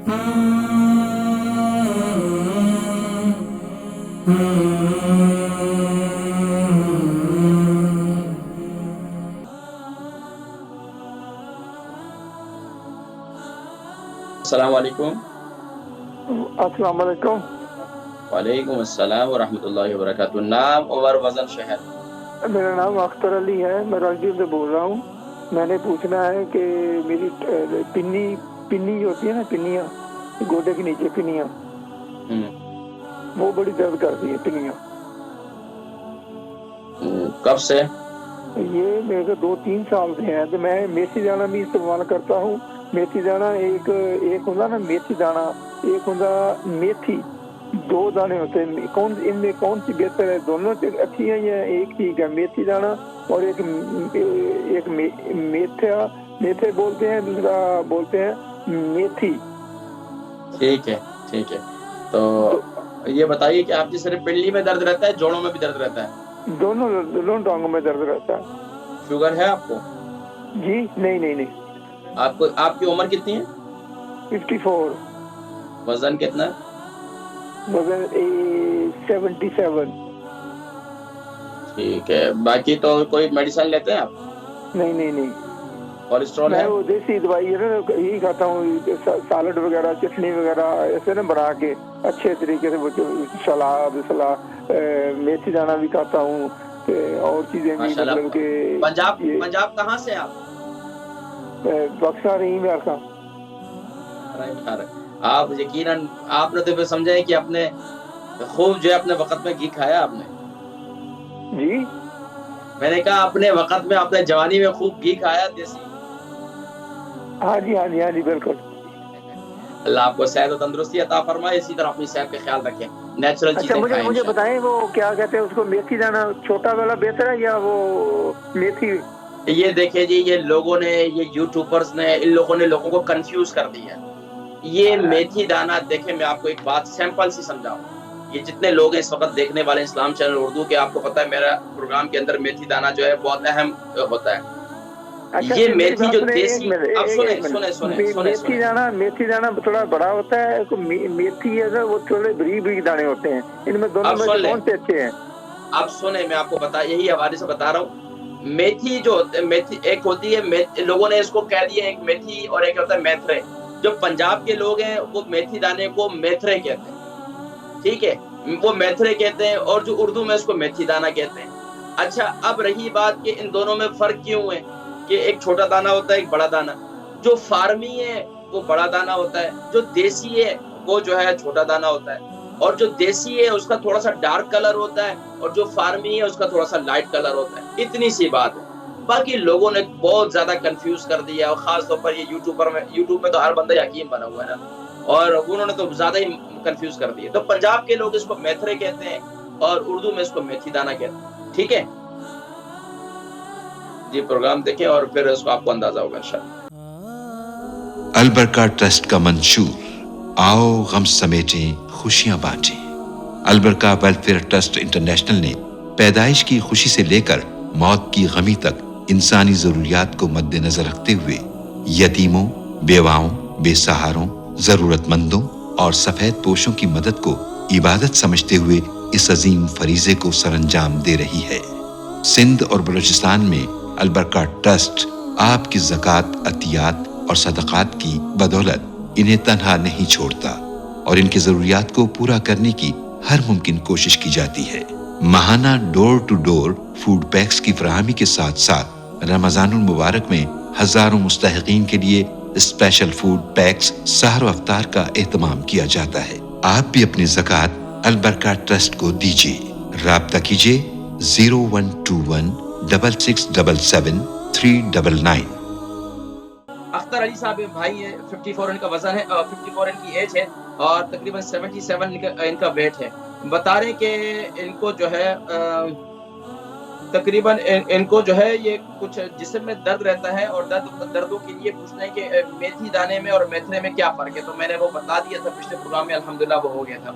السلام علیکم۔ السلام علیکم۔ وعلیکم السلام ورحمۃ اللہ وبرکاتہ۔ نام، عمر، وزن، شہر؟ میرا نام اختر علی ہے، میں راجگیر سے بول رہا ہوں۔ میں نے پوچھنا ہے کہ میری پنی جو ہوتی ہے نا، پنیاں گوڈے کے نیچے پنیاں، وہ بڑی درد کرتی ہے پنیاں۔ کب سے؟ یہ میرے کو 2-3 سال سے ہیں۔ تو میں میتھی دانا بھی استعمال کرتا ہوں۔ میتھی دانا ایک ہوتا نا میتھی دانا، ایک ہوتا میتھی، 2 دانے ہوتے ہیں۔ ان میں کون سی بہتر ہے؟ دونوں اچھی ہیں یا ایک ٹھیک ہے؟ میتھی دانا اور ایک میتھے بولتے ہیں، دوسرا بولتے ہیں میتھی۔ ٹھیک ہے ٹھیک ہے۔ تو یہ بتائیے کہ آپ کی صرف پنڈلی میں درد رہتا ہے، جوڑوں میں بھی درد رہتا ہے؟ دونوں ٹانگوں میں درد رہتا ہے۔ شوگر ہے آپ کو؟ جی نہیں۔ آپ کی عمر کتنی ہے؟ 54۔ وزن کتنا ہے؟ وزن 77۔ ٹھیک ہے۔ باقی تو کوئی میڈیسن لیتے ہیں آپ؟ نہیں۔ کولیسٹرول ہے؟ میں وہ دیسی دوائی ہے نا، یہی کھاتا ہوں، سالڈ وغیرہ، چٹنی وغیرہ ایسے نا بنا کے اچھے طریقے سے، سلاد میتھی دانا بھی کھاتا ہوں، اور چیزیں بھی، مطلب کہ پنجاب کہاں سے آپ؟ پاکستان رحیم یار کا۔ آپ یقیناً آپ نے تو پھر سمجھا ہے کہ اپنے خوب جو ہے اپنے وقت میں گھی کھایا آپ نے؟ جی میں نے کہا اپنے وقت میں، اپنے جوانی میں خوب گھی کھایا دیسی؟ ہاں جی بالکل۔ اللہ آپ کو صحت و تندرستی عطا فرمائے، اسی طرح اپنی صحت کا خیال رکھیں، نیچرل چیزیں کھائیں۔ مجھے بتائیں، وہ کیا کہتے ہیں اس کو، میتھی دانا چھوٹا والا بہتر ہے یا وہ میتھی؟ یہ دیکھیں جی، یہ لوگوں نے، یہ یوٹیوبرز نے، ان لوگوں نے لوگوں کو کنفیوز کر دیا۔ یہ میتھی دانا دیکھیں، میں آپ کو ایک بات سیمپل سی سمجھاؤں۔ یہ جتنے لوگ ہیں اس وقت دیکھنے والے اسلام چینل اردو کے، آپ کو پتہ ہے میرا پروگرام کے اندر میتھی دانا جو ہے بہت اہم ہوتا ہے۔ یہ میتھی جو دیسی، اب سنیں، میتھی دانا تھوڑا بڑا ہوتا ہے، میتھی ہے وہ تھوڑے بریک دانے ہوتے ہیں، ان میں دونوں میں کون سے اچھے ہیں؟ اب سنیں، میں آپ کو یہی حوالے سے بتا رہا ہوں۔ میتھی جو میتھی ایک ہوتی ہے، لوگوں نے اس کو کہہ دیا ایک میتھی اور ایک ہوتا ہے میتھرے۔ جو پنجاب کے لوگ ہیں وہ میتھی دانے کو میتھرے کہتے ہیں، ٹھیک ہے، وہ میتھرے کہتے ہیں، اور جو اردو میں اس کو میتھی دانا کہتے ہیں۔ اچھا، اب رہی بات کہ ان دونوں میں فرق کیوں ہے، کہ ایک چھوٹا دانا ہوتا ہے، ایک بڑا دانا۔ جو فارمی ہے وہ بڑا دانا ہوتا ہے، جو دیسی ہے وہ جو ہے چھوٹا دانا ہوتا ہے، اور جو دیسی ہے اس کا تھوڑا سا ڈارک کلر ہوتا ہے، اور جو فارمی ہے اس کا تھوڑا سا لائٹ کلر ہوتا ہے۔ اتنی سی بات ہے۔ باقی لوگوں نے بہت زیادہ کنفیوز کر دیا، اور خاص طور پر یہ یوٹیوب میں تو ہر بندہ حکیم بنا ہوا ہے نا، اور انہوں نے تو زیادہ ہی کنفیوز کر دیا۔ تو پنجاب کے لوگ اس کو میتھرے کہتے ہیں، اور اردو میں اس کو میتھی دانا کہتے ہیں، ٹھیک ہے جی۔ پروگرام دیکھیں اور پھر اس کو آپ کو اندازہ ہوگا انشاءاللہ۔ البرکہ ٹرسٹ کا منشور، آؤ غم سمیٹیں خوشیاں بانٹیں۔ البرکہ ویلفیئر ٹرسٹ انٹرنیشنل نے پیدائش کی خوشی سے لے کر موت کی غمی تک انسانی ضروریات کو مد نظر رکھتے ہوئے یتیموں، بیواؤں، بے سہاروں، ضرورت مندوں اور سفید پوشوں کی مدد کو عبادت سمجھتے ہوئے اس عظیم فریضے کو سر انجام دے رہی ہے۔ سندھ اور بلوچستان میں البرکہ ٹرسٹ آپ کی زکوٰۃ، عطیات اور صدقات کی بدولت انہیں تنہا نہیں چھوڑتا، اور ان کی ضروریات کو پورا کرنے کی ہر ممکن کوشش کی جاتی ہے۔ ماہانہ ڈور ٹو ڈور فوڈ پیکس کی فراہمی کے ساتھ ساتھ رمضان المبارک میں ہزاروں مستحقین کے لیے اسپیشل فوڈ پیکس سحر و افطار کا اہتمام کیا جاتا ہے۔ آپ بھی اپنی زکوٰۃ البرکہ ٹرسٹ کو دیجیے۔ رابطہ کیجیے 0121 6677 399۔ اختر علی صاحب بھائی ہے، 54 ان کا وزن ہے، 54 ان کی ایج ہے، اور تقریباً 77 ان کا ویٹ ہے۔ بتا رہے کہ ان کو جو ہے تقریباً ان کو جو ہے یہ کچھ جسم میں درد رہتا ہے، اور دردوں کے لیے پوچھنا ہے کہ میتھی دانے میں اور میتھرے میں کیا فرق ہے۔ تو میں نے وہ بتا دیا تھا پچھلے پروگرام میں، الحمدللہ وہ ہو گیا تھا۔